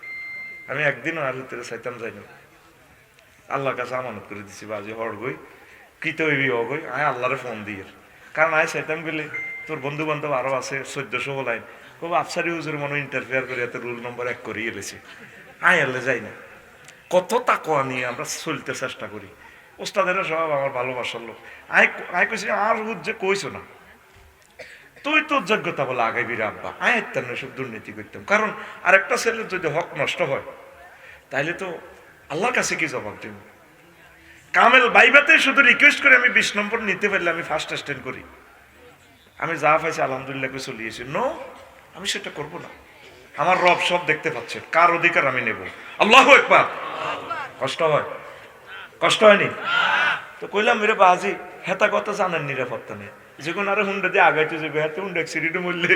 আমি একদিনও আর ভিতরে চাইতাম যাই না, আল্লাহর কাছে আমানত করে দিছি, বাজি হর গই কৃত হইবি অগই, আয় আল্লাহরে ফোন দিয়ে, কারণ আয় চাইতাম গেলে তোর বন্ধু বান্ধব আরো আছে 1400 লাইন, খুব আফসারি হুজুর মনে ইন্টারফেয়ার করে এত রুল নম্বর 1 করিয়ে এলেছে, আয় আল্লে যাই না। কত তাকওয়া নিয়ে আমরা চলতে চেষ্টা করি। ওস্তাদেরা সব আমার ভালোবাসার লোক। আয় কইছি আর যে কইছো না, তুই তোর যোগ্যতা বলে আগাইবি রে আব্বা, আয় ইত্যান্ন সব দুর্নীতি করতাম। কারণ আরেকটা ছেলের যদি হক নষ্ট হয় তাইলে তো আল্লাহর কাছে কি জবাব দিব? কামেল বাইবাতে শুধু রিকোয়েস্ট করে আমি 20 নম্বর নিতে পারলে আমি ফার্স্ট স্ট্যান্ড করি, আমি যা পাইছি আলহামদুলিল্লাহ করে চলিয়েছি। নো, আমি সেটা করব না। আমার রব সব দেখতে পাচ্ছে, কার অধিকার আমি নেব। আল্লাহু আকবার। কষ্ট হয়? কষ্ট হয়নি তো কইলাম মেরে বাজি হেতা কথা জানেন নিরাপত্তা নেই, যখন আরে হুন্ডা দিয়ে আগাইতে যাবে হাতে হুন্ডা অ্যাক্সিডেন্টে মরলে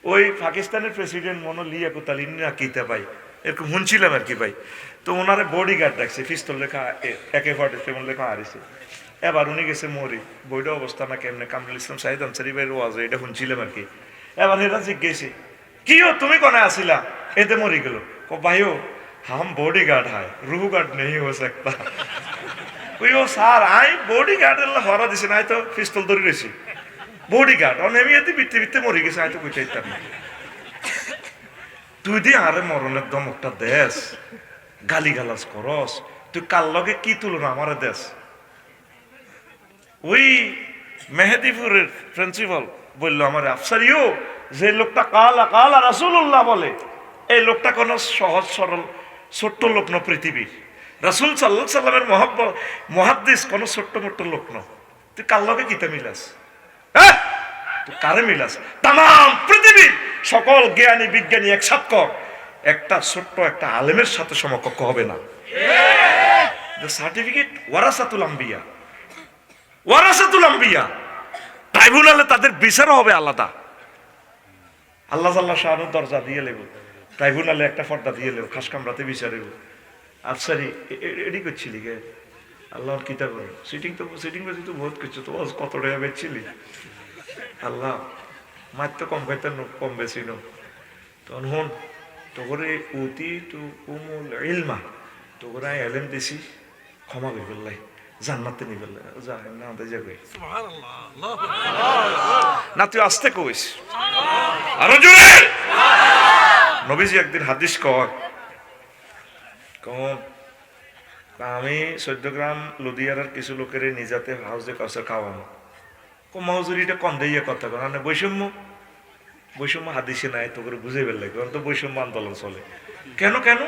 ওই পাকিস্তানের প্রেসিডেন্ট মনো লিয়া কোতালি না কিতা ভাই, এরকম শুনছিলাম আর কি ভাই। তো ওনারে বডি গার্ড রাখছে, পিস্তল লেখা AK-47 লেখা হারিছে। এবার উনি গেছে মরি, বইটা অবস্থা না কেমনে, কামরুল ইসলাম শাহিদ আনসারি ভাইয়ের ওয়াজ, এটা শুনছিলাম আর কি। এবার এরা জিজ্ঞেসে কি ও তুমি কোনে আসিলা, এতে মরি গেল। ও ভাইও হাম বডি গার্ড হয়, রুহ গার্ড নেই হো सकता। ওই ও স্যার আই বডি গার্ডের হরা দিছে না, তো পিস্তল ধরে রয়েছি বডি গার্ড অনেমি এতে বিত্তে বিত্তে মরি গেছে, হয়তো কইতে ইত্যাম না। তুই দিয়ে আরে মরণের দমকটা দেশ, গালি গালাজ করস, তুই কার লগে কি তুলনা আমারে দেশ। ওই মেহেদিপুরের প্রিন্সিপাল বললো আমার আফসারিও, যে লোকটা কালা কালা রাসূলুল্লাহ বলে, এই লোকটা কোনো সহজ সরল ছোট্ট লোক না পৃথিবীর। রাসূল সাল্লাল্লাহু আলাইহি সাল্লামের মুহাদ্দিস কোনো ছোট্ট মোট্ট লোক না। তুই কার লগে কিতা মিলাস? হ্যাঁ, তুই কারে মিলাস? তাম পৃথিবীর সকল জ্ঞানী বিজ্ঞানী একসাথ কর, একটা ছোট্ট একটা আলেমের সাথে সমকক্ষ হবে না। সার্টিফিকেট ওয়ারাসাতুল আম্বিয়া, ওয়ারাসাতুল আম্বিয়া। ট্রাইব্যুনালে তাদের বিচারও হবে আলাদা। আল্লাহ শাহরুর দরজা দিয়ে লেব, ট্রাইব্যুনালে একটা পর্দা দিয়ে লেব, খাস কামরাতে বিচারেব। আফসারি এডি করছিলি গে আল্লাহর কিতা করে সিটিং বাজি তো বহুত করছো, তো কত টাকা বেচছিলি আল্লাহ মার তো কম খাইতে কম বেশি নো। তখন হন তোরে উতি তু কুমুল ইলমা, তোরা এলেম দিছি ক্ষমা করি বললাই জান্নাতে নি বললাই যা না আমাদের যাবে না, তুই আসতে কইস আরো জোরে। নবীজি একদিন হাদিস কয়, আমি 14 গ্রাম লুধিয়ানার কিছু লোকের নিজাতে হাউজে কাউসার খাওয়ানো, মজুরিটা কম দিয়ে কথা কন বৈষম্য, বৈষম্য হাদিসে নাই, তো করে বুঝে ফেললে তো বৈষম্য আন্দোলন চলে। কেন কেন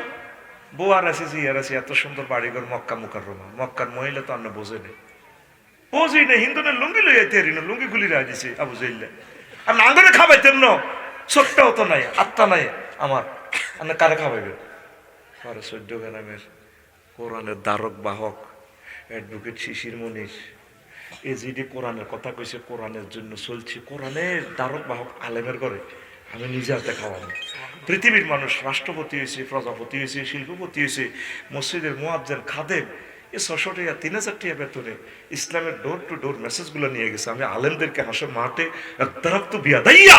বউ আর আছে জিয়ার আছে, এত সুন্দর বাড়িঘর মক্কা মুকাররমা, মক্কার মহিলা তো আমরা বোঝে নেই, বোঝি না। হিন্দুনের লুঙ্গি লইয়াতে না, লুঙ্গি খুলি রায় দিছে আবু জাইল্লা, আর নাঙ্গরে খাবাইতেন না, ছোট্টও তো নাই, আত্মা নাই আমার, আপনি কারে খাবাইবেন? পরে 14 গ্রামের কোরআনের দ্বারক বাহক অ্যাডভোকেট শিশির মনির এই যে কোরআনের কথা কইছে, কোরআনের জন্য চলছে, কোরআনের দ্বারক বাহক আলেমের করে আমি নিজে হাতে খাওয়াবো। পৃথিবীর মানুষ রাষ্ট্রপতি হয়েছে, প্রজাপতি হয়েছে, শিল্পপতি হয়েছে, মসজিদের মুয়াজ্জিন খাদেম, এই 600 টাকা 3000 টাকা বেতনে ইসলামের ডোর টু ডোর মেসেজগুলো নিয়ে গেছে। আমি আলেমদেরকে হাসে মাঠে দারাক্ত বিয়া দাইয়া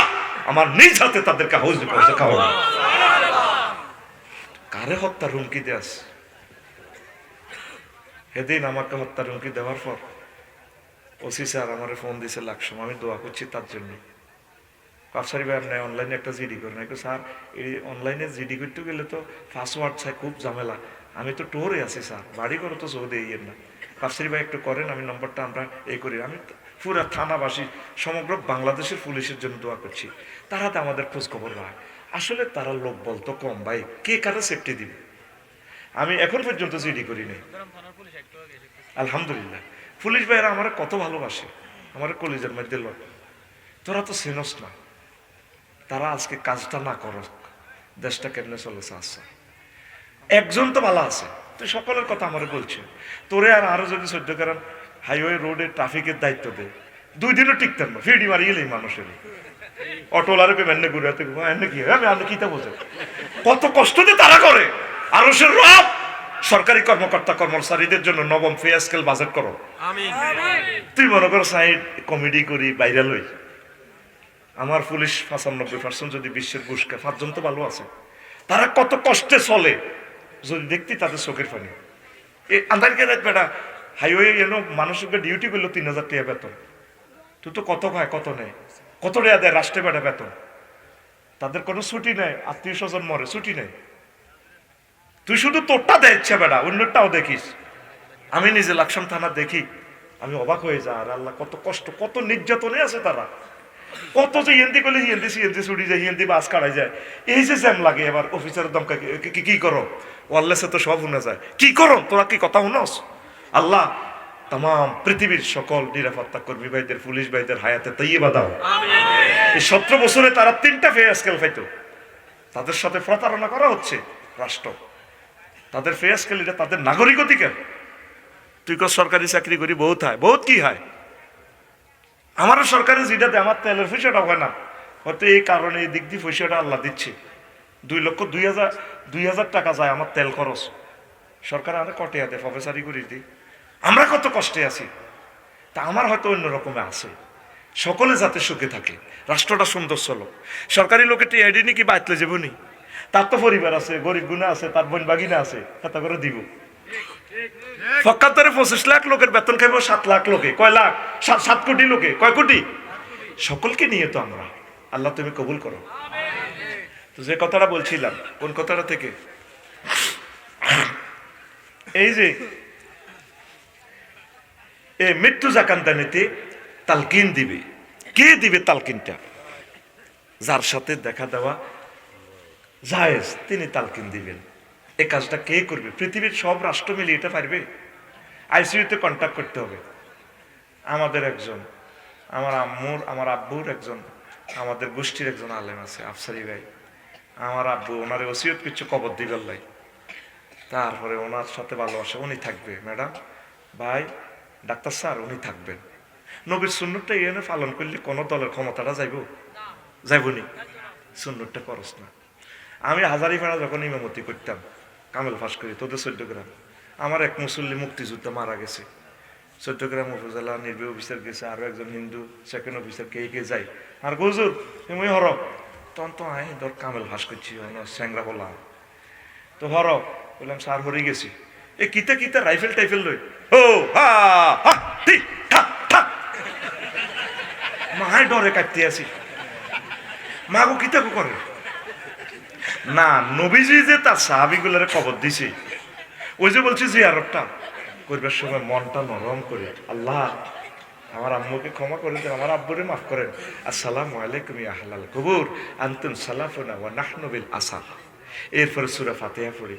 আমার নিজ হাতে তাদেরকে হাউস খাওয়াবো। কারে হত্যা হুমকি দেয়াস? সেদিন আমাকে হত্যার হুমকি দেওয়ার পর ওসি স্যার আমার ফোন দিয়েছে 1,00,000, আমি দোয়া করছি তার জন্য। আফসারি ভাই আপনি অনলাইনে একটা জিডি করেন। একটু স্যার এই অনলাইনে জিডি করতে গেলে তো পাসওয়ার্ড চাই, খুব ঝামেলা। আমি তো টোরে আছি স্যার, বাড়ি করে তো সৌদে ইয়ের না। আফসারি ভাই একটু করেন, আমি নম্বরটা আমরা এই করি। আমি পুরা থানাবাসী সমগ্র বাংলাদেশের পুলিশের জন্য দোয়া করছি, তারা তো আমাদের খোঁজ খবর রাখে। আসলে তারা লোক বলতো কম ভাই, কে কারা সেফটি দিবে। আমি এখন পর্যন্ত জিডি করি নাই। আলহামদুলিল্লাহ পুলিশ ভাইয়েরা আমার কত ভালোবাসে, আমার কলেজের মধ্যে লোক। তোরা তো চিনস না, তারা আজকে কাজটা না করক, দেশটা কেমনে চলেছে। আচ্ছা একজন তো ভালো আছে, তুই সকলের কথা আমার বলছে। তোরে আর আরো যদি সহ্য করেন হাইওয়ে রোডে ট্রাফিকের দায়িত্ব দে, 2 দিনও টিকতেন না, ফিডি মারি গেলেই মানুষের অটোলারে পেমেন্টে ঘুরে এনে কি আমি আপনি কিতা বোঝেন কত কষ্ট দিয়ে তারা করে। আরো সে রব সরকারি কর্মকর্তা কর্মচারীদের জন্য নবম পে স্কেল বাজেট করো। তুই মনে করো সাইড কমেডি করি বাইরে লই, আমার পুলিশ 95% যদি বিশ্বের ঘুষকে 5 জন তো ভালো আছে। তারা কত কষ্টে চলে যদি দেখতি তাদের চোখের পানি। এই আন্দারকে রাত বেটা হাইওয়ে এনো মানুষকে ডিউটি করলো 3000 টাকা বেতন। তুই তো কত খায় কত নেই, কত টাকা দেয় রাষ্ট্রে বেটা বেতন। তাদের কোনো ছুটি নেই, আত্মীয় স্বজন মরে ছুটি নেই। তুই শুধু তোরটা দেয় ইচ্ছা বেটা, অন্যটাও দেখিস। আমি নিজে লাকসাম থানা দেখি, আমি অবাক হয়ে যা। আর আল্লাহ কত কষ্ট, কত নির্যাতনে আছে তারা। কত যে হিন্দি করলে হিন্দি সিএনজি ছুটি যায়, হিন্দি বাস কাটাই যায়। এই যে জ্যাম লাগে এবার অফিসারের দমকা কি করো ওয়াল্লেসে তো সব শুনে যায়। কি করো তোরা, কি কথা শুনস? আল্লাহ তাম পৃথিবীর সকল নিরাপত্তা কর্মী ভাইদের, পুলিশ ভাইদের হায়াতে তাইয়্যিবা দাও। এই 17 বছরে তারা 3টা পে স্কেল পাইতো, তাদের সাথে প্রতারণা করা হচ্ছে রাষ্ট্র। তাদের পে স্কেল এটা তাদের নাগরিক অধিকার। তুই কর সরকারি চাকরি করি বহুত হয়, বহুত কি হয়। আমারও সরকারি যেটা দেয় আমার তেলের পয়সাটা হয় না, হয়তো এই কারণে এই দিক দিয়ে পয়সাটা আল্লাহ দিচ্ছে। 2,02,000 টাকা যায় আমার তেল খরচ। সরকার আরে কটে দেয় প্রফেসারি করি দিই। আমরা কত কষ্টে আছি, তা আমার হয়তো অন্য রকমে আছে। সকলে যাতে সুখে থাকে, রাষ্ট্রটা সুন্দর চলো। সরকারি লোকে টিআইডি নাকি বাঁচলে যাবনি, তার তো পরিবার আছে, গরিব গুণা আছে, তার বোন বাগিনা আছে, কথা করে দিব। 25 লাখ লোকের বেতন খাইব, 7 লাখ লোকে, কয় লাখ 7 কোটি লোকে, কয় কোটি। সকলকে নিয়ে তো আমরা, আল্লাহ তুমি কবুল করো। তো যে কথাটা বলছিলাম, কোন কথাটা থেকে, এই যে এই মৃত্যু জাকান্দানিতে তালকিন দিবে। কে দিবে তালকিনটা? যার সাথে দেখা দেওয়া জায়েজ তিনি তালকিন দিবেন। এই কাজটা কে করবে? পৃথিবীর সব রাষ্ট্র মিলে এটা পারবে? আইসিইউতে কন্ট্যাক্ট করতে হবে। আমাদের একজন, আমার আব্বুর একজন, আমাদের গোষ্ঠীর একজন আলেম আছে আফসারি ভাই। আমার আব্বু ওনার ওসিয়ত কিছু কবর দিবেন লাই, তারপরে ওনার সাথে ভালোবাসা, উনি থাকবে ম্যাডাম ভাই ডাক্তার স্যার উনি থাকবেন। নবীর সুন্নতটা এনে পালন করলে কোনো দলের ক্ষমতাটা যাইবনি। সুন্নতটা করস না। আমি হাজারিপাড়া যখন ইমামতি করতাম, কামেল ফাঁস করি তোদের 14 গ্রাম, আমার এক মুসল্লি মুক্তিযুদ্ধে মারা গেছে। 14 গ্রাম উপজেলা নির্বাহী অফিসার গেছে, আরো একজন হিন্দু সেকেন্ড অফিসার কে যায়। আর গজুর তুমি হর তখন তো আই ধর কামেল ফাঁস করছি স্যাংরা বলা তো হর বললাম স্যার হরে গেছি। এ কিতে কিতে রাইফেল টাইফেল লই ও হা হা ঠিক ঠাক ঠাক মায় ডরে কাটতে আছি। মাগো কিতে করে না, নবীজি যে তার সাহাবীগুলোরে কবর দিছে, ওই যে বলছি জিয়ারতটা করবার সময় মনটা নরম করে, আল্লাহ আমার আম্মুকে ক্ষমা করে দেন, আমার আব্বুরে মাফ করেন। আসসালামু আলাইকুম ইয়া আহলাল কুবুর আনতুম সালাফুনা ওয়া নাহনু বিল আসার। এরপরে সূরা ফাতিহা পড়ি।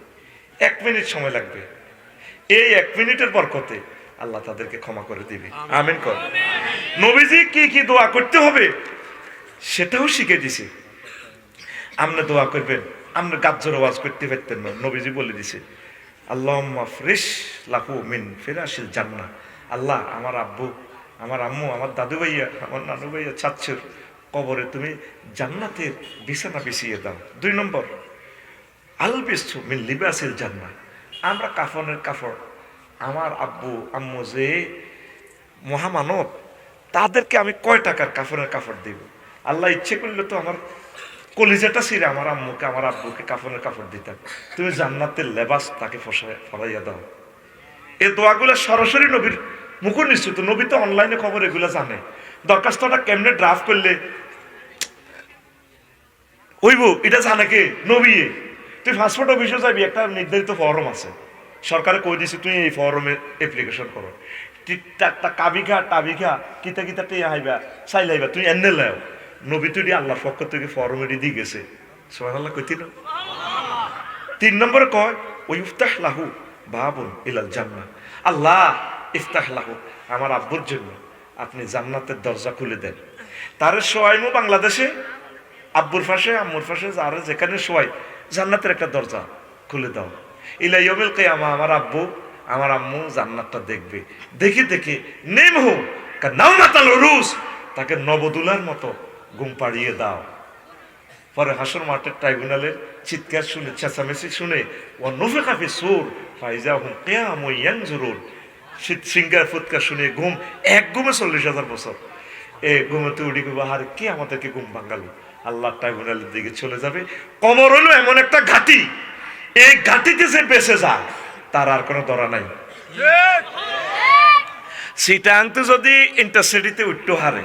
1 মিনিট সময় লাগবে। এই 1 মিনিটের বরকতে আল্লাহ তাদেরকে ক্ষমা করে দিবে। আমিন কর। নবীজি কি কি দোয়া করতে হবে সেটাও শিখে দিছে। আপনি দোয়া করবেন, আপনি গাজ্জর ওয়াজ করতে পারতেন না, নবীজি বলে দিছে আল্লাহুম্মা ফ্রিশ লাহু মিন ফিরাশিল জান্নাহ। আল্লাহ আমার আব্বু, আমার আম্মু, আমার দাদু ভাইয়া, আমার নানু ভাইয়া চাচ্ছের কবরে তুমি জান্নাতের বিছানা বিছিয়ে দাও। 2 নম্বর আলবিসু মিন লিবাসিল জান্নাহ। আমরা কাফনের কাপড়, আমার আব্বু আম্মু যে মহামানব তাদেরকে আমি কয় টাকার কাফনের কাপড় দিব? আল্লাহ ইচ্ছে করলে তো আমার কলিজাটা ছিঁড়ে আমার আম্মুকে আমার আব্বুকে কাফনের কাপড় দিতাম। তুমি জান্নাতের লেবাস তাকে ফরাইয়া দাও। এই দোয়াগুলো সরাসরি নবীর মুখ নিশ্চিত। নবী তো অনলাইনে খবর এগুলো জানে। দরখাস্তটা কেমনে ড্রাফট করলে হইব এটা জানে কে নবী। তুই পাসপোর্ট অফিসে যাবি, একটা নির্ধারিত ফর্ম আছে, সরকারে কই দিছে তুই এই ফর্মে অ্যাপ্লিকেশন করো। কাবিঘা টাবিঘা কিতা কিতা টিয়া হাইবা চাইলাইবা তুই এনে লাও, নবী তুই আল্লাহর পক্ষ থেকে ফর্ম এটি দিয়ে গেছে। সুবহানাল্লাহ কইতি না। 3 নম্বরে কয় ওই ইফতাহ লাহু বাবুন ইলাল জান্নাহ, আল্লাহ ইফতাহ লাহু, আমার আব্বুর জন্য আপনি জান্নাতের দরজা খুলে দেন। তারে শোয়াইমু বাংলাদেশে, আব্বুর পাশে আম্মুর পাশে যারা যেখানে শোয়াই, জান্নাতের একটা দরজা খুলে দাও। ইলা ইয়াউমিল কিয়ামা আমার আব্বু আমার আম্মু জান্নাতটা দেখবে, দেখে দেখে নেমহু কানাউমাতাল উরুস, তাকে নবদুলার মতো ঘুম পাড়িয়ে দাও। পরে হাসর মাঠের ট্রাইব্যুনালের চিৎকার শুনে, চেঁচামেচি শুনে, ও নুফিখা ফিস সূর ফাইজা হুম কিয়ামুন ইয়ানজুরুন, সিংগার ফুৎকার শুনে ঘুম, এক ঘুমে 40,000 বছর। এ ঘুমোতে উঠি বাহার কে আমাদেরকে ঘুম ভাঙালো। আল্লাহ ট্রাইব্যুনালের দিকে চলে যাবে। কবর হলো এমন একটা ঘাটি, এই ঘাটিতে যে বেঁচে যায় তার আর কোনো ধরা নাই। সিটাংতে যদি ইন্টারসিটিতে উঠতে হারে,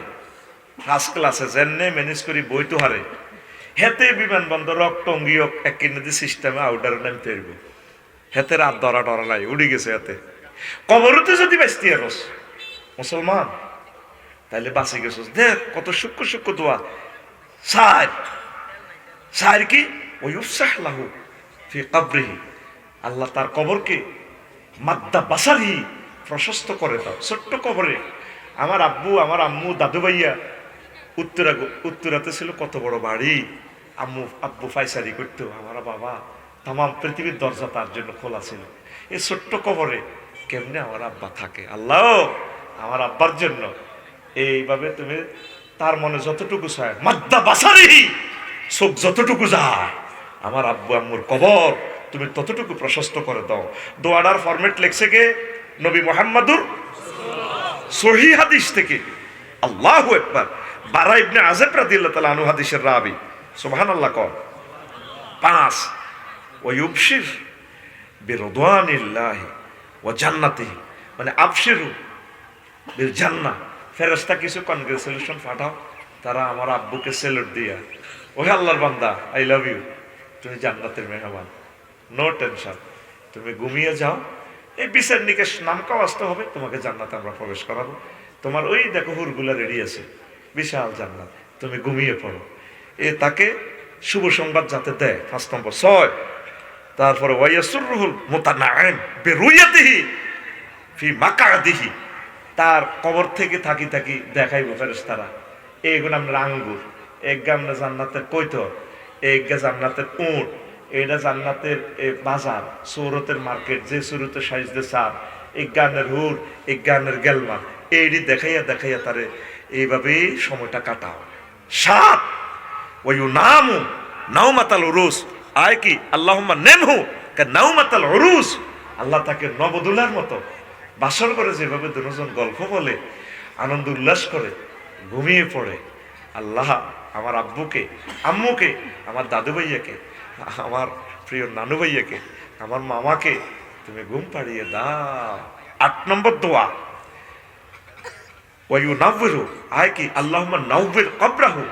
ফার্স্ট ক্লাসে জেনে ম্যানেজ করি বইতে হারে, হেতে বিমানবন্দর টঙ্গিও এক কিনে সিস্টেমে আউটার নামতে হইব, হেতে রাত ধরা ডরা নাই, উড়ি গেছে হাতে। কবরতে যদি বাঁচতি আরস মুসলমান, তাহলে বাঁচি গেছস। দেখ কত সূক্ষ্ম সূক্ষ্ম দোয়া। সার কি ওই উফসাহ লাহু ফি কবরিহি, আল্লাহ তার কবরকে মাদ্দা বাসারি প্রশস্ত করে দাও। ছোট্ট কবরে আমার আব্বু আমার আম্মু দাদু ভাইয়া উত্তরাতে ছিল কত বড় বাড়ি, আব্বু ফাইসারি করতো, আমার বাবা তাম পৃথিবীর দরজা তার জন্য খোলা ছিল। এই ছোট্ট কবরে কেমনে আমার আব্বা থাকে। আল্লাহ আমার আব্বার জন্য এইভাবে তুমি তার মনে যতটুকু চায় মাদ্দা বাসারি, চোখ যতটুকু যায় আমার আব্বু আম্মুর কবর তুমি ততটুকু প্রশস্ত করে দাও। দোয়াটার ফরম্যাট লেখছে কে? নবী মুহাম্মাদুর সহিহ হাদিস থেকে। আল্লাহু আকবার। বারা ইবনে আযাব রাদিয়াল্লাহু তাআলা আনহু হাদিসের রাবি। সুবহানাল্লাহ। কর 5 ওয়া ইউবশির বিরিদওয়ানিল্লাহি ওয়া জান্নাতিহি, মানে আবশিরু বিল জান্নাহ। ফেরেশতা কিছু কনগ্রেচুলেশন পাঠাও, তারা আমার আব্বুকে সেলুট দিয়া, ওহে আল্লাহর বান্দা আই লাভ ইউ, তুমি জান্নাতের মেহমান, নো টেনশন, তুমি ঘুমিয়ে যাও, এই বিচার নিকেশ নামকাও আসতে হবে, তোমাকে জান্নাতে আমরা প্রবেশ করাবো। তোমার ওই দেখো হুরগুলা রেডি আছে, বিশাল জান্নাত, তুমি ঘুমিয়ে পড়ো। এ তাকে শুভ সংবাদ যাতে দেয়। 5 নম্বর। 6 তারপরে ওয়াইয়াসুরুহুল মুতানাইম বিরুয়াতিহি ফি মাকাদিহি, তার কবর থেকে থাকি থাকি দেখাইবো ফেরেশতারা, এইগুলো আমরা আঙ্গুর, এগা আমরা জান্নাতের কৈতর, এগা জান্নাতের উট, এটা জান্নাতের বাজার, সৌরতের মার্কেট, যে সুরতে সাইজদে সার, এই গানের হুর, এই গানের গেলমা, এইটি দেখাইয়া দেখাইয়া তারে এইভাবেই সময়টা কাটাও। 7 ওয়ু নামু নাউমাতাল উরুস, আয় কি আল্লাহুম্মা নেমহু কা নাউমাতাল উরুস, আল্লাহ তাকে নবদুলার মতো বাসর করে, যেভাবে দুজন গল্প বলে আনন্দ উল্লাস করে ঘুমিয়ে পড়ে। আল্লাহ আমার আব্বুকে আম্মুকে, আমার দাদু ভাইয়াকে, আমার প্রিয় নানু ভাইয়াকে, আমার মামাকে তুমি ঘুম পাড়িয়ে দাও। 8 নম্বর দোয়া ওয়ু নাওয়িরু, আয় কি আল্লাহুম্মা নাওয়ির কবরাহু,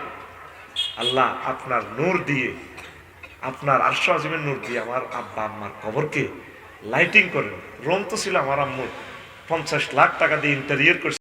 আল্লাহ আপনার নূর দিয়ে, আপনার আরশ আজিমের নূর দিয়ে আমার আব্বা আম্মার কবরকে লাইটিং করেন। রুম তো ছিল আমার আম্মুর 50 লাখ টাকা দিয়ে ইন্টেরিয়র করছে।